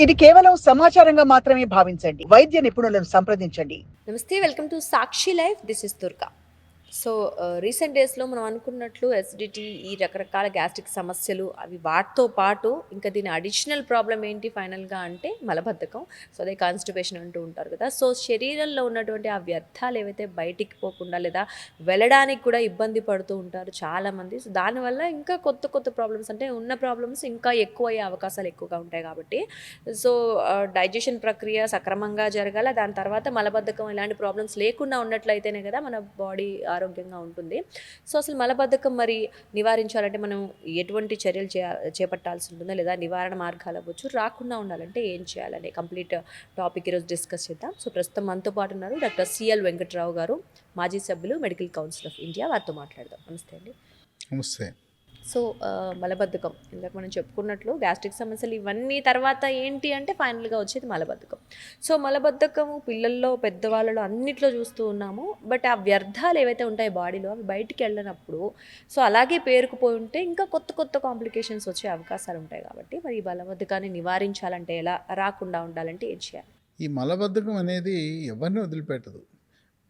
ఇది కేవలం సమాచారంగా మాత్రమే భావించండి. వైద్య నిపుణులను సంప్రదించండి. నమస్తే, welcome to Sakshi life. This is Durga. So recent డేస్లో మనం అనుకున్నట్లు ఎసిడిటీ, ఈ రకరకాల గ్యాస్ట్రిక్ సమస్యలు, అవి వాటితో పాటు ఇంకా దీని అడిషనల్ ప్రాబ్లం ఏంటి ఫైనల్గా అంటే మలబద్ధకం. సో అదే కాన్స్టిపేషన్ అంటూ ఉంటారు కదా. సో శరీరంలో ఉన్నటువంటి ఆ వ్యర్థాలు ఏవైతే బయటికి పోకుండా లేదా వెళ్ళడానికి కూడా ఇబ్బంది పడుతూ ఉంటారు చాలామంది. సో దానివల్ల ఇంకా కొత్త కొత్త ప్రాబ్లమ్స్, అంటే ఉన్న ప్రాబ్లమ్స్ ఇంకా ఎక్కువ అయ్యే అవకాశాలు ఎక్కువగా ఉంటాయి కాబట్టి సో డైజెషన్ ప్రక్రియ సక్రమంగా జరగాల. దాని తర్వాత మలబద్ధకం ఇలాంటి ప్రాబ్లమ్స్ లేకుండా ఉన్నట్లయితేనే కదా మన బాడీ ఆరోగ్యంగా ఉంటుంది. సో అసలు మలబద్ధకం మరి నివారించాలంటే మనం ఎటువంటి చర్యలు చేపట్టాల్సి ఉంటుందో, లేదా నివారణ మార్గాలు అవ్వచ్చు, రాకుండా ఉండాలంటే ఏం చేయాలనే కంప్లీట్ టాపిక్ ఈరోజు డిస్కస్ చేద్దాం. సో ప్రస్తుతం మనతో పాటు ఉన్నారు డాక్టర్ సిఎల్ వెంకట్రావు గారు, మాజీ సభ్యులు, మెడికల్ కౌన్సిల్ ఆఫ్ ఇండియా. వారితో మాట్లాడదాం. నమస్తే అండి. నమస్తే. సో మలబద్ధకం, ఇందాక మనం చెప్పుకున్నట్లు గ్యాస్ట్రిక్ సమస్యలు ఇవన్నీ తర్వాత ఏంటి అంటే ఫైనల్గా వచ్చేది మలబద్ధకం. సో మలబద్ధకము పిల్లల్లో, పెద్దవాళ్ళలో అన్నిట్లో చూస్తూ ఉన్నాము. బట్ ఆ వ్యర్థాలు ఏవైతే ఉంటాయో బాడీలో, అవి బయటికి వెళ్ళినప్పుడు సో అలాగే పేరుకుపోయి ఉంటే ఇంకా కొత్త కొత్త కాంప్లికేషన్స్ వచ్చే అవకాశాలు ఉంటాయి. కాబట్టి మరి ఈ మలబద్ధకాన్ని నివారించాలంటే ఎలా, రాకుండా ఉండాలంటే ఏం చేయాలి? ఈ మలబద్ధకం అనేది ఎవరిని వదిలిపెట్టదు.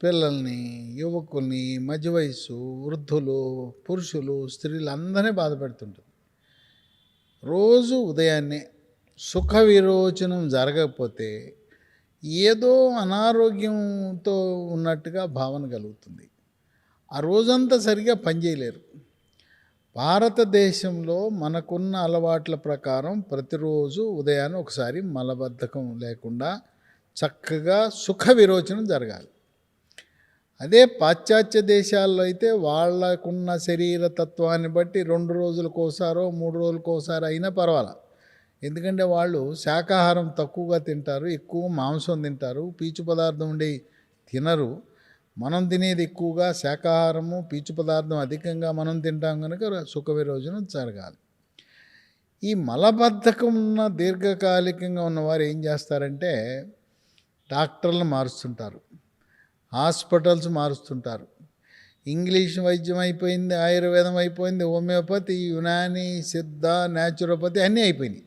పిల్లల్ని, యువకుల్ని, మధ్య వయస్సు, వృద్ధులు, పురుషులు, స్త్రీలు అందరినీ బాధపెడుతుంటుంది. రోజు ఉదయాన్నే సుఖ విరోచనం జరగకపోతే ఏదో అనారోగ్యంతో ఉన్నట్టుగా భావన కలుగుతుంది. ఆ రోజంతా సరిగా పనిచేయలేరు. భారతదేశంలో మనకున్న అలవాట్ల ప్రకారం ప్రతిరోజు ఉదయాన్నే ఒకసారి మలబద్ధకం లేకుండా చక్కగా సుఖ విరోచనం జరగాలి. అదే పాశ్చాత్య దేశాల్లో అయితే వాళ్ళకున్న శరీర తత్వాన్ని బట్టి 2 రోజులకోసారో 3 రోజులకోసారి అయినా పర్వాలా. ఎందుకంటే వాళ్ళు శాకాహారం తక్కువగా తింటారు, ఎక్కువ మాంసం తింటారు, పీచు పదార్థం ఉండి తినరు. మనం తినేది ఎక్కువగా శాకాహారము, పీచు పదార్థం అధికంగా మనం తింటాం కనుక సుఖ విరోచనం జరగాలి. ఈ మలబద్ధకం ఉన్న దీర్ఘకాలికంగా ఉన్నవారు ఏం చేస్తారంటే డాక్టర్లను మారుస్తుంటారు, హాస్పిటల్స్ మారుస్తుంటారు. ఇంగ్లీష్ వైద్యం అయిపోయింది, ఆయుర్వేదం అయిపోయింది, హోమియోపతి, యునాని, సిద్ధ, న్యాచురోపతి అన్నీ అయిపోయినాయి.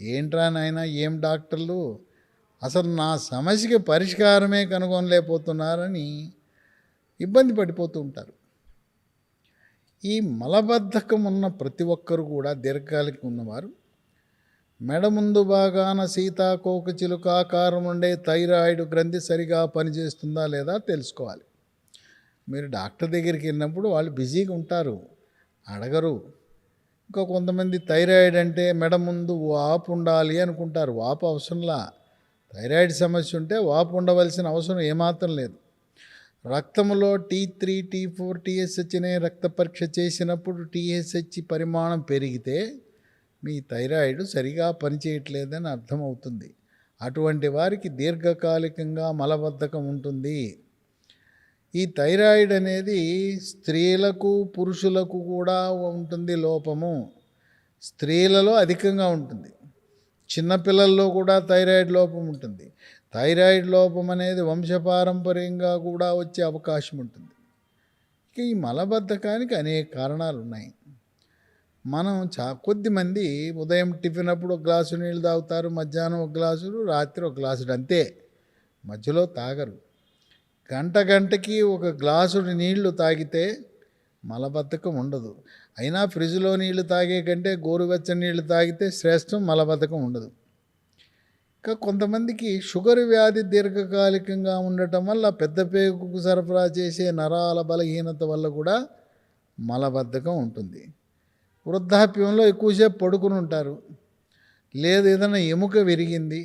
ఏంట్రా నాయన, ఏం డాక్టర్లు, అసలు నా సమస్యకి పరిష్కారమే కనుగొనలేకపోతున్నారని ఇబ్బంది పడిపోతూ ఉంటారు. ఈ మలబద్ధకం ఉన్న ప్రతి ఒక్కరు కూడా దీర్ఘకాలికం ఉన్నవారు మెడ ముందు భాగాన సీతాకోక చిలుక ఆకారం ఉండే థైరాయిడ్ గ్రంథి సరిగా పనిచేస్తుందా లేదా తెలుసుకోవాలి. మీరు డాక్టర్ దగ్గరికి వెళ్ళినప్పుడు వాళ్ళు బిజీగా ఉంటారు, అడగరు. ఇంకా కొంతమంది థైరాయిడ్ అంటే మెడ ముందు వాపు ఉండాలి అనుకుంటారు. వాపు అవసరంలా. థైరాయిడ్ సమస్య ఉంటే వాపు ఉండవలసిన అవసరం ఏమాత్రం లేదు. రక్తంలో T3, T4, TSH అనే రక్త పరీక్ష చేసినప్పుడు TSH పరిమాణం పెరిగితే మీ థైరాయిడ్ సరిగా పనిచేయట్లేదని అర్థమవుతుంది. అటువంటి వారికి దీర్ఘకాలికంగా మలబద్ధకం ఉంటుంది. ఈ థైరాయిడ్ అనేది స్త్రీలకు, పురుషులకు కూడా ఉంటుంది లోపము. స్త్రీలలో అధికంగా ఉంటుంది, చిన్నపిల్లల్లో కూడా థైరాయిడ్ లోపం ఉంటుంది. థైరాయిడ్ లోపం అనేది వంశపారంపర్యంగా కూడా వచ్చే అవకాశం ఉంటుంది. ఇక ఈ మలబద్ధకానికి అనేక కారణాలు ఉన్నాయి. మనం కొద్దిమంది ఉదయం టిఫిన్ అప్పుడు 1 గ్లాసు నీళ్ళు తాగుతారు, మధ్యాహ్నం 1 గ్లాసు, రాత్రి 1 గ్లాసు, అంతే, మధ్యలో తాగరు. గంటకి 1 గ్లాసు నీళ్లు తాగితే మలబద్ధకం ఉండదు. అయినా ఫ్రిడ్జ్లో నీళ్లు తాగే కంటే గోరువెచ్చని నీళ్లు తాగితే శ్రేష్టం, మలబద్ధకం ఉండదు. ఇంకా కొంతమందికి షుగర్ వ్యాధి దీర్ఘకాలికంగా ఉండటం వల్ల పెద్ద పేగుకు సరఫరా చేసే నరాల బలహీనత వల్ల కూడా మలబద్ధకం ఉంటుంది. వృద్ధాప్యంలో ఎక్కువసేపు పడుకుని ఉంటారు, లేదు ఏదైనా ఎముక విరిగింది,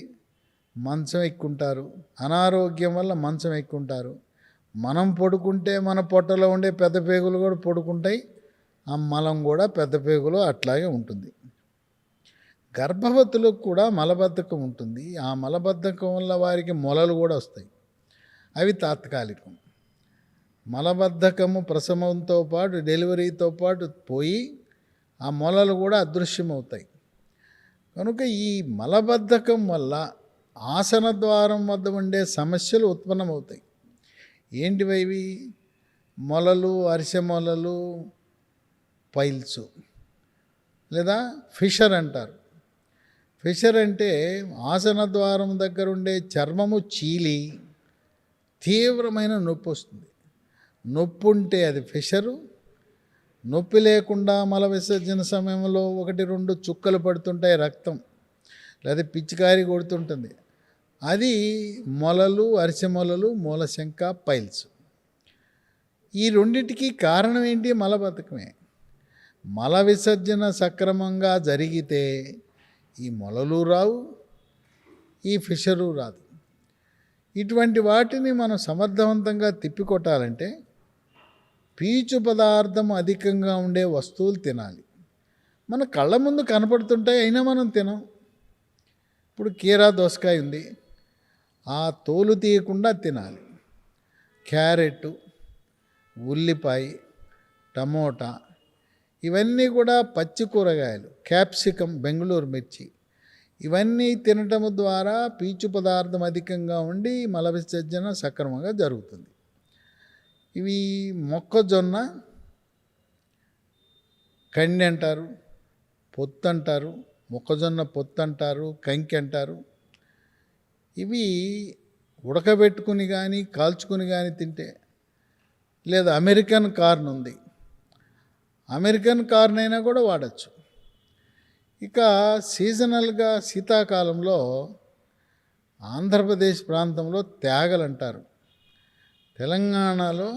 మంచం ఎక్కుంటారు, అనారోగ్యం వల్ల మంచం ఎక్కుంటారు. మనం పడుకుంటే మన పొట్టలో ఉండే పెద్ద పేగులు కూడా పడుకుంటాయి, ఆ మలం కూడా పెద్ద పేగులో అట్లాగే ఉంటుంది. గర్భవతులకు కూడా మలబద్ధకం ఉంటుంది. ఆ మలబద్ధకం వల్ల వారికి మొలలు కూడా వస్తాయి, అవి తాత్కాలికం. మలబద్ధకము ప్రసవంతో పాటు, డెలివరీతో పాటు పోయి ఆ మొలలు కూడా అదృశ్యమవుతాయి. కనుక ఈ మలబద్ధకం వల్ల ఆసన ద్వారం వద్ద ఉండే సమస్యలు ఉత్పన్నమవుతాయి. ఏంటివి? మొలలు, అరిసె మొలలు, పైల్స్ లేదా ఫిషర్ అంటారు. ఫిషర్ అంటే ఆసన ద్వారం దగ్గర ఉండే చర్మము చీలి తీవ్రమైన నొప్పి వస్తుంది. నొప్పి ఉంటే అది ఫిషరు. నొప్పి లేకుండా మల విసర్జన సమయంలో 1-2 చుక్కలు పడుతుంటాయి రక్తం, లేదా పిచ్చికారి కొడుతుంటుంది, అది మొలలు, అరిసె మొలలు, మూలశంక, పైల్స్. ఈ రెండిటికి కారణం ఏంటి? మలబద్ధకమే. మల విసర్జన సక్రమంగా జరిగితే ఈ మొలలు రావు, ఈ ఫిషరు రాదు. ఇటువంటి వాటిని మనం సమర్థవంతంగా తిప్పికొట్టాలంటే పీచు పదార్థం అధికంగా ఉండే వస్తువులు తినాలి. మన కళ్ళ ముందు కనపడుతుంటాయి, అయినా మనం తినం. ఇప్పుడు కీరా దోసకాయ ఉంది, ఆ తోలు తీయకుండా తినాలి. క్యారెట్, ఉల్లిపాయ, టమోటా, ఇవన్నీ కూడా పచ్చి కూరగాయలు. క్యాప్సికం, బెంగళూరు మిర్చి, ఇవన్నీ తినటం ద్వారా పీచు పదార్థం అధికంగా ఉండి మల విసర్జన సక్రమంగా జరుగుతుంది. ఇవి మొక్కజొన్న కండి అంటారు, పొత్తు అంటారు, మొక్కజొన్న పొత్తు అంటారు, కంకి అంటారు. ఇవి ఉడకబెట్టుకుని కానీ కాల్చుకుని కానీ తింటే, లేదా అమెరికన్ కార్న్ ఉంది, అమెరికన్ కార్న్ అయినా కూడా వాడచ్చు. ఇక సీజనల్గా శీతాకాలంలో ఆంధ్రప్రదేశ్ ప్రాంతంలో తేగలు అంటారు, తెలంగాణలో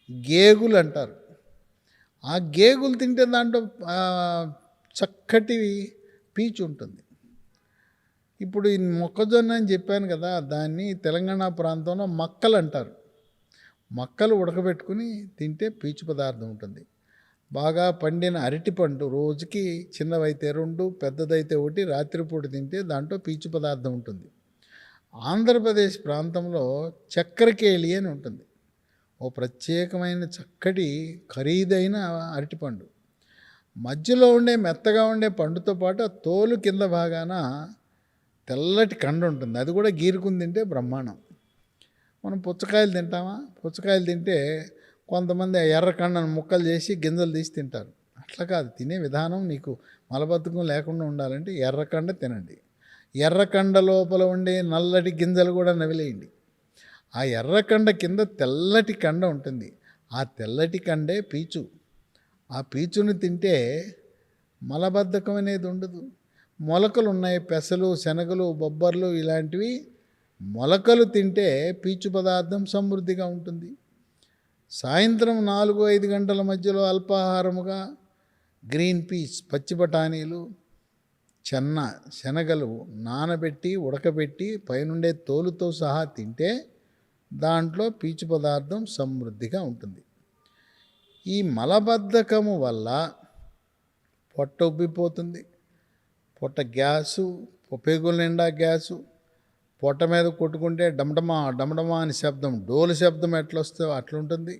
గేగులు అంటారు. ఆ గేగులు తింటే దాంట్లో చక్కటి పీచు ఉంటుంది. ఇప్పుడు ఈ మొక్కజొన్న అని చెప్పాను కదా, దాన్ని తెలంగాణ ప్రాంతంలో మక్కలు అంటారు. మక్కలు ఉడకబెట్టుకుని తింటే పీచు పదార్థం ఉంటుంది. బాగా పండిన అరటిపండు రోజుకి చిన్నవైతే 2, పెద్దదైతే 1 రాత్రిపూట తింటే దాంట్లో పీచు పదార్థం ఉంటుంది. ఆంధ్రప్రదేశ్ ప్రాంతంలో చక్కెరకేళి అని ఉంటుంది, ఓ ప్రత్యేకమైన చక్కటి ఖరీదైన అరటిపండు. మధ్యలో ఉండే మెత్తగా ఉండే పండుతో పాటు ఆ తోలు కింద భాగాన తెల్లటి కండ ఉంటుంది, అది కూడా గీరుకుని తింటే బ్రహ్మాండం. మనం పుచ్చకాయలు తింటామా? పుచ్చకాయలు తింటే కొంతమంది ఎర్రకండను ముక్కలు చేసి గింజలు తీసి తింటారు. అట్లా కాదు, తినే విధానం నీకు మలబద్ధకం లేకుండా ఉండాలంటే ఎర్రకండ తినండి. ఎర్రకండ లోపల ఉండే నల్లటి గింజలు కూడా నవిలేయండి. ఆ ఎర్రకండ కింద తెల్లటి కండ ఉంటుంది, ఆ తెల్లటి కండే పీచు. ఆ పీచుని తింటే మలబద్ధకం అనేది ఉండదు. మొలకలు ఉన్నాయి, పెసలు, శనగలు, బొబ్బర్లు, ఇలాంటివి మొలకలు తింటే పీచు పదార్థం సమృద్ధిగా ఉంటుంది. సాయంత్రం 4-5 గంటల మధ్యలో అల్పాహారముగా గ్రీన్ పీస్, పచ్చి బఠానీలు, శనగలు నానబెట్టి ఉడకబెట్టి పైనుండే తోలుతో సహా తింటే దాంట్లో పీచు పదార్థం సమృద్ధిగా ఉంటుంది. ఈ మలబద్ధకము వల్ల పొట్ట ఉబ్బిపోతుంది, పొట్ట గ్యాసు, పేగుల నిండా గ్యాసు, పొట్ట మీద కొట్టుకుంటే డమడమా డమడమా అని శబ్దం, డోలు శబ్దం ఎట్లొస్తే అట్లుంటుంది.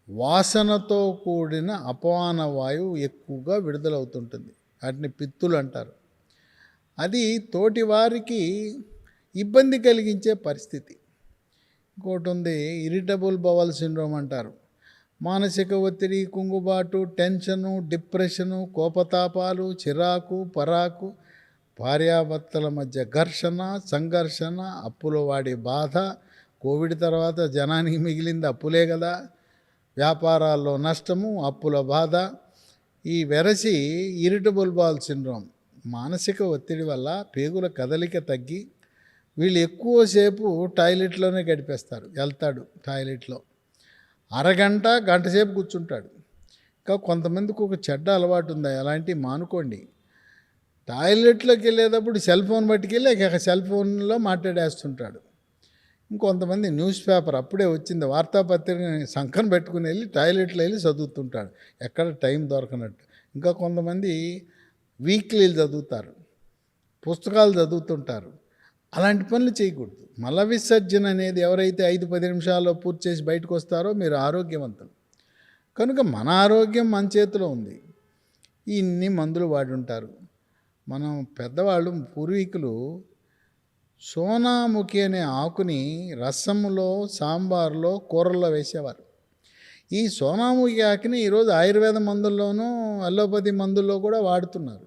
వాసనతో కూడిన అపవాన వాయువు ఎక్కువగా విడుదలవుతుంటుంది, వాటిని పిత్తులు అంటారు. అది తోటి వారికి ఇబ్బంది కలిగించే పరిస్థితి. ఇంకోటి ఉంది, ఇరిటబుల్ బవల్ సిండ్రోమ్ అంటారు. మానసిక ఒత్తిడి, కుంగుబాటు, టెన్షను, డిప్రెషను, కోపతాపాలు, చిరాకు, పరాకు, భార్యాభర్తల మధ్య ఘర్షణ, సంఘర్షణ, అప్పులో వాడి బాధ. కోవిడ్ తర్వాత జనానికి మిగిలింది అప్పులే కదా, వ్యాపారాల్లో నష్టము, అప్పుల బాధ. ఈ వెరసి ఇరిటబుల్ బౌల్ సిండ్రోమ్, మానసిక ఒత్తిడి వల్ల పేగుల కదలిక తగ్గి వీళ్ళు ఎక్కువసేపు టాయిలెట్లోనే గడిపేస్తారు. వెళ్తాడు టాయిలెట్లో అరగంట, గంట సేపు కూర్చుంటాడు. ఇంకా కొంతమందికి ఒక చెడ్డ అలవాటు ఉంది, అలాంటివి మానుకోండి. టాయిలెట్లోకి వెళ్ళేటప్పుడు సెల్ ఫోన్ పట్టుకెళ్ళి సెల్ ఫోన్లో మాట్లాడేస్తుంటాడు. ఇంకొంతమంది న్యూస్ పేపర్ అప్పుడే వచ్చింది వార్తాపత్రికని సంకన పెట్టుకుని వెళ్ళి టాయిలెట్లో వెళ్ళి చదువుతుంటాడు, ఎక్కడ టైం దొరకనట్టు. ఇంకా కొంతమంది వీక్లీలు చదువుతారు, పుస్తకాలు చదువుతుంటారు. అలాంటి పనులు చేయకూడదు. మల విసర్జన అనేది ఎవరైతే 5-10 నిమిషాల్లో పూర్తి చేసి బయటకు వస్తారో మీరు ఆరోగ్యవంతులు. కనుక మన ఆరోగ్యం మన చేతిలో ఉంది. ఇన్ని మందులు వాడి ఉంటారు. మనం పెద్దవాళ్ళు, పూర్వీకులు సోనాముఖి అనే ఆకుని రసంలో, సాంబార్లో, కూరల్లో వేసేవారు. ఈ సోనాముఖి ఆకుని ఈరోజు ఆయుర్వేద మందుల్లోనూ అల్లోపతి మందుల్లో కూడా వాడుతున్నారు.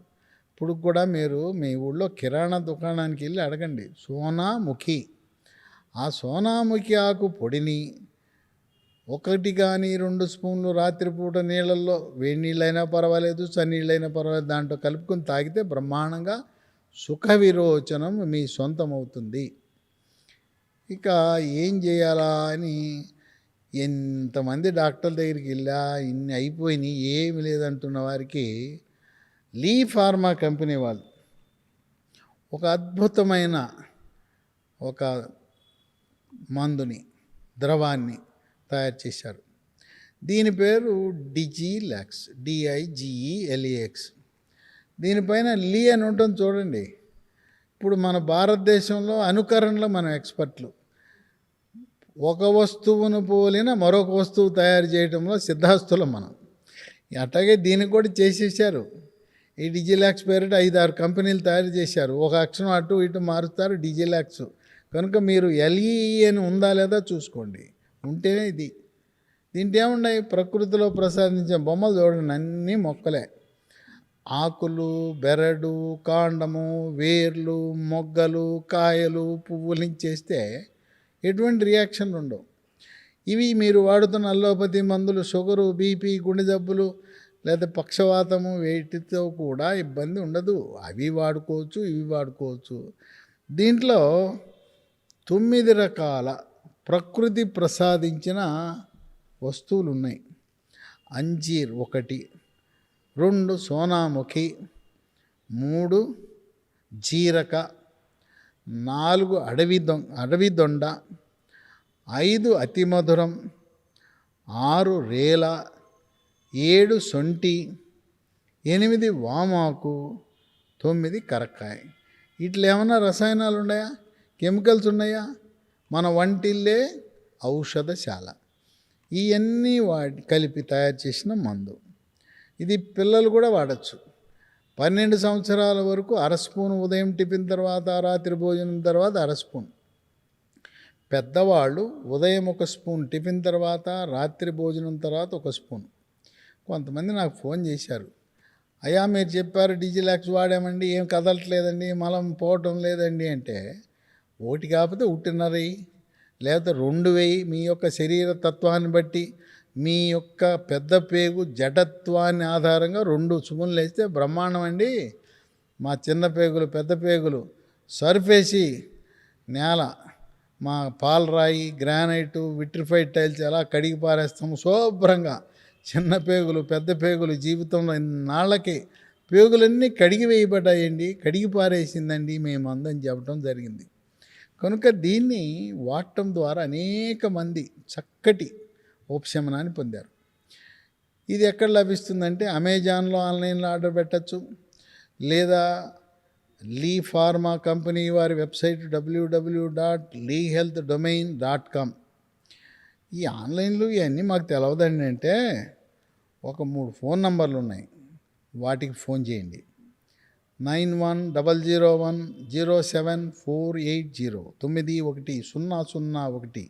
ఇప్పుడు కూడా మీరు మీ ఊళ్ళో కిరాణా దుకాణానికి వెళ్ళి అడగండి, సోనాముఖి. ఆ సోనాముఖి ఆకు పొడిని 1 కానీ 2 స్పూన్లు రాత్రిపూట నీళ్ళల్లో, వేడి నీళ్ళైనా పర్వాలేదు, చన్నీళ్ళైనా పర్వాలేదు, దాంట్లో కలుపుకొని తాగితే బ్రహ్మాండంగా సుఖ విరోచనం మీ సొంతం అవుతుంది. ఇక ఏం చేయాలా అని ఎంతమంది డాక్టర్ల దగ్గరికి వెళ్ళా, ఇన్ని అయిపోయినాయి, ఏమి లేదంటున్న వారికి లీ ఫార్మా కంపెనీ వాళ్ళు ఒక అద్భుతమైన ఒక మందుని, ద్రవాన్ని తయారు చేశారు. దీని పేరు డిజిలాక్స్, డిఐజిఈఎల్ఏఎక్స్. దీనిపైన లీ అని ఉంటుంది చూడండి. ఇప్పుడు మన భారతదేశంలో అనుకరణలో మనం ఎక్స్పర్ట్లు. ఒక వస్తువును పోలిన మరొక వస్తువు తయారు చేయడంలో సిద్ధాస్తులం మనం. అట్లాగే దీనికి కూడా చేసేసారు. ఈ డిజిలాక్స్ పేరిట 5-6 కంపెనీలు తయారు చేశారు. ఒక అక్షరం అటు ఇటు మారుస్తారు, డిజిలాక్స్. కనుక మీరు ఎల్ఈఈ అని ఉందా లేదా చూసుకోండి. ఉంటేనే ఇది. దీంట్లో ఏమున్నాయి, ప్రకృతిలో ప్రసాదించే బొమ్మలు చూడండి, అన్నీ మొక్కలే. ఆకులు, బెరడు, కాండము, వేర్లు, మొగ్గలు, కాయలు, పువ్వులు నుంచి చేస్తే ఎటువంటి రియాక్షన్లు ఉండవు. ఇవి మీరు వాడుతున్న అల్లోపతి మందులు, షుగరు, బీపీ, గుండె జబ్బులు లేదా పక్షవాతము, వీటితో కూడా ఇబ్బంది ఉండదు. అవి వాడుకోవచ్చు, ఇవి వాడుకోవచ్చు. దీంట్లో 9 రకాల ప్రకృతి ప్రసాదించిన వస్తువులు ఉన్నాయి. అంజీర్ 1, 2 సోనాముఖి, 3 జీరక, 4 అడవి దొండ, 5 అతిమధురం, 6 రేల, 7 సొంటి, 8 వామాకు, 9 కరక్కాయ. ఇట్లా ఏమన్నా రసాయనాలు ఉన్నాయా, కెమికల్స్ ఉన్నాయా? మన వంటిల్లే ఔషధశాల. ఇవన్నీ కలిపి తయారు చేసిన మందు. ఇది పిల్లలు కూడా వాడచ్చు. 12 సంవత్సరాల వరకు 1/2 స్పూన్ ఉదయం టిఫిన్ తర్వాత, రాత్రి భోజనం తర్వాత 1/2 స్పూన్. పెద్దవాళ్ళు ఉదయం 1 స్పూన్, టిఫిన్ తర్వాత, రాత్రి భోజనం తర్వాత 1 స్పూన్. కొంతమంది నాకు ఫోన్ చేశారు, అయ్యా మీరు చెప్పారు డిజిలాక్స్ వాడామండి, ఏం కదలట్లేదండి, మలం పోవటం లేదండి అంటే, 1 కాకపోతే 1.5 లేకపోతే 2 వేయి. మీ యొక్క శరీర తత్వాన్ని బట్టి, మీ యొక్క పెద్ద పేగు జడత్వాన్ని ఆధారంగా 2 స్పూన్లు వేస్తే బ్రహ్మాండం అండి. మా చిన్న పేగులు, పెద్ద పేగులు సర్ఫేసి నేల, మా పాలరాయి, గ్రానైటు, విట్రిఫైడ్ టైల్స్ ఎలా కడిగి పారేస్తాము శుభ్రంగా. చిన్న పేగులు, పెద్ద పేగులు జీవితంలో ఇన్నాళ్ళకి పేగులన్నీ కడిగి వేయబడ్డాయండి, కడిగి పారేసిందండి మేము అందని చెప్పడం జరిగింది. కనుక దీన్ని వాడటం ద్వారా అనేక మంది చక్కటి ఉపశమనాన్ని పొందారు. ఇది ఎక్కడ లభిస్తుందంటే అమెజాన్లో, ఆన్లైన్లో ఆర్డర్ పెట్టచ్చు, లేదా లీ ఫార్మా కంపెనీ వారి వెబ్సైట్ www.leehealthdomain.com. ఈ ఆన్లైన్లు ఇవన్నీ మాకు తెలవదండి అంటే ఒక 3 ఫోన్ నంబర్లు ఉన్నాయి, వాటికి ఫోన్ చేయండి. 9100107480 910001 07480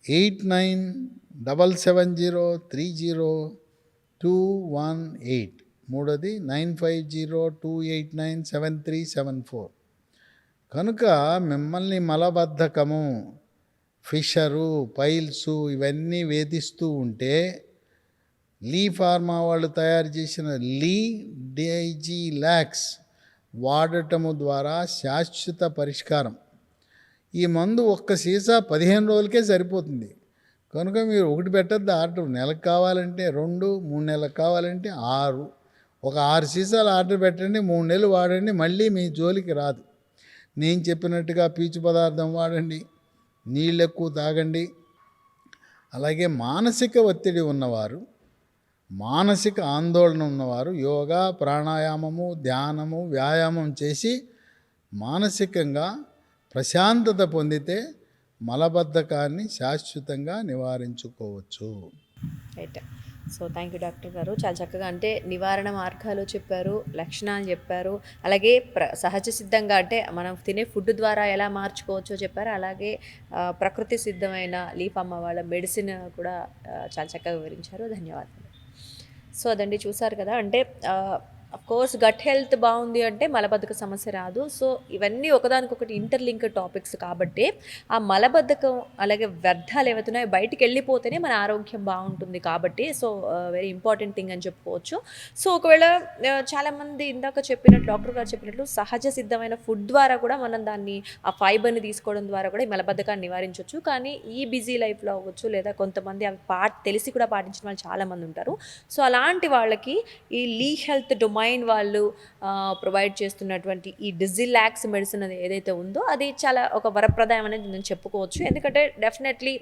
8977030218. మూడోది 9502897374. కనుక మిమ్మల్ని మలబద్ధకము, ఫిషరు, పైల్సు ఇవన్నీ వేధిస్తూ ఉంటే లీ ఫార్మా వాళ్ళు తయారు చేసిన లీ డిజిలాక్స్ వాడటము ద్వారా శాశ్వత పరిష్కారం. ఈ మందు ఒక్క సీసా 15 రోజులకే సరిపోతుంది. కనుక మీరు 1 పెట్టద్దు ఆర్డర్. నెలకు కావాలంటే 2, 3 నెలలకు కావాలంటే 6. ఒక 6 సీసాలు ఆర్డర్ పెట్టండి, 3 నెలలు వాడండి, మళ్ళీ మీ జోలికి రాదు. నేను చెప్పినట్టుగా పీచు పదార్థం వాడండి, నీళ్ళు ఎక్కువ తాగండి. అలాగే మానసిక ఒత్తిడి ఉన్నవారు, మానసిక ఆందోళన ఉన్నవారు యోగా, ప్రాణాయామము, ధ్యానము, వ్యాయామం చేసి మానసికంగా ప్రశాంతత పొందితే మలబద్ధకాన్ని శాశ్వతంగా నివారించుకోవచ్చు. Right. So thank you doctor గారు, చాలా చక్కగా అంటే నివారణ మార్గాలు చెప్పారు, లక్షణాలు చెప్పారు, అలాగే సహజ సిద్ధంగా అంటే మనం తినే ఫుడ్ ద్వారా ఎలా మార్చుకోవచ్చో చెప్పారు. అలాగే ప్రకృతి సిద్ధమైన లీఫ్ అమ్మ వాళ్ళ మెడిసిన్ కూడా చాలా చక్కగా వివరించారు. ధన్యవాదాలు. సో అదండి, చూసారు కదా. అంటే కోర్స్ గట్ హెల్త్ బాగుంది అంటే మలబద్ధక సమస్య రాదు. సో ఇవన్నీ ఒకదానికొకటి ఇంటర్లింక్డ్ టాపిక్స్ కాబట్టి ఆ మలబద్ధకం అలాగే వ్యర్థాలు ఏవైతున్నాయో బయటికి వెళ్ళిపోతేనే మన ఆరోగ్యం బాగుంటుంది కాబట్టి సో వెరీ ఇంపార్టెంట్ థింగ్ అని చెప్పుకోవచ్చు. సో ఒకవేళ చాలామంది ఇందాక చెప్పినట్లు డాక్టర్ గారు చెప్పినట్లు సహజ సిద్ధమైన ఫుడ్ ద్వారా కూడా మనం దాన్ని ఆ ఫైబర్ని తీసుకోవడం ద్వారా కూడా ఈ మలబద్ధకాన్ని నివారించవచ్చు. కానీ ఈ బిజీ లైఫ్లో అవ్వచ్చు లేదా కొంతమంది అవి తెలిసి కూడా పాటించిన వాళ్ళు చాలామంది ఉంటారు. సో అలాంటి వాళ్ళకి ఈ లీ హెల్త్ డొమైన్ వాళ్ళు ప్రొవైడ్ చేస్తున్నటువంటి ఈ డిజిలాక్స్ మెడిసిన్ అది ఏదైతే ఉందో అది చాలా ఒక వరప్రదాయం అనేది నేను చెప్పుకోవచ్చు. ఎందుకంటే డెఫినెట్లీ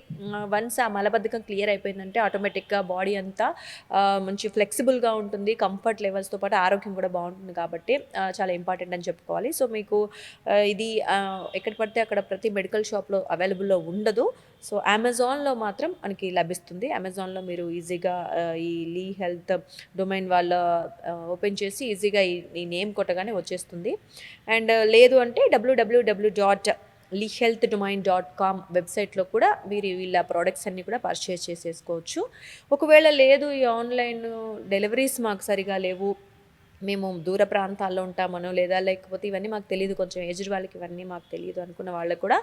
వన్స్ ఆ మలబద్ధకం క్లియర్ అయిపోయిందంటే ఆటోమేటిక్గా బాడీ అంతా మంచి ఫ్లెక్సిబుల్గా ఉంటుంది, కంఫర్ట్ లెవెల్స్తో పాటు ఆరోగ్యం కూడా బాగుంటుంది కాబట్టి చాలా ఇంపార్టెంట్ అని చెప్పుకోవాలి. సో మీకు ఇది ఎక్కడ పడితే అక్కడ ప్రతి మెడికల్ షాప్లో అవైలబుల్లో ఉండదు. సో అమెజాన్లో మాత్రం మనకి లభిస్తుంది. అమెజాన్లో మీరు ఈజీగా ఈ లీ హెల్త్ డొమైన్ వాళ్ళ ఓపెన్ చేసి ఈజీగా ఈ నేమ్ కొట్టగానే వచ్చేస్తుంది. అండ్ లేదు అంటే www.lehealthdomain.com వెబ్సైట్లో కూడా మీరు వీళ్ళ ప్రోడక్ట్స్ అన్నీ కూడా పర్చేస్ చేసేసుకోవచ్చు. ఒకవేళ లేదు ఈ ఆన్లైన్ డెలివరీస్ మాకు సరిగా లేవు, మేము దూర ప్రాంతాల్లో ఉంటామనో లేదా లేకపోతే ఇవన్నీ మాకు తెలియదు, కొంచెం ఏజ్డ్ వాళ్ళకి ఇవన్నీ మాకు తెలియదు అనుకున్న వాళ్ళకు కూడా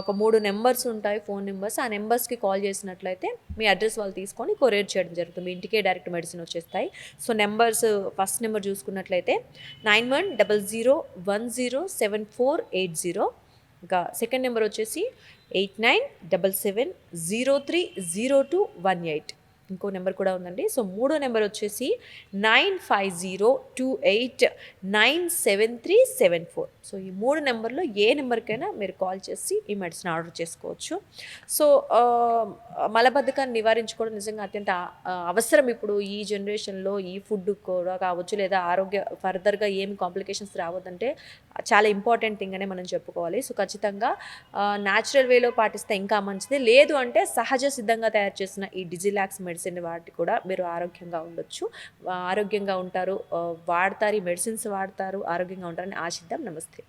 ఒక 3 నెంబర్స్ ఉంటాయి, ఫోన్ నెంబర్స్. ఆ నెంబర్స్కి కాల్ చేసినట్లయితే మీ అడ్రస్ వాళ్ళు తీసుకొని కొరియర్ చేయడం జరుగుతుంది. మీ ఇంటికే డైరెక్ట్ మెడిసిన్ వచ్చేస్తాయి. సో నెంబర్స్ ఫస్ట్ నెంబర్ చూసుకున్నట్లయితే 9100107480, ఇంకా సెకండ్ నెంబర్ వచ్చేసి 8977030218. ఇంకో నెంబర్ కూడా ఉందండి. సో మూడో నెంబర్ వచ్చేసి 9502897374. సో ఈ 3 నెంబర్లో ఏ నెంబర్కైనా మీరు కాల్ చేసి ఈ మెడిసిన్ ఆర్డర్ చేసుకోవచ్చు. సో మలబద్ధకాన్ని నివారించుకోవడం నిజంగా అత్యంత అవసరం ఇప్పుడు ఈ జనరేషన్లో. ఈ ఫుడ్ కూడా కావచ్చు లేదా ఫర్దర్గా ఏమి కాంప్లికేషన్స్ రావద్దంటే చాలా ఇంపార్టెంట్ థింగ్ అనే మనం చెప్పుకోవాలి. సో ఖచ్చితంగా న్యాచురల్ వేలో పాటిస్తే ఇంకా మంచిది. లేదు అంటే సహజ సిద్ధంగా తయారు చేసిన ఈ డిజిలాక్స్ మెడిసిన్ వాటి కూడా మీరు ఆరోగ్యంగా ఉండొచ్చు, ఆరోగ్యంగా ఉంటారు, వాడతారు, ఈ మెడిసిన్స్ వాడతారు, ఆరోగ్యంగా ఉంటారని ఆశిద్దాం. నమస్తే.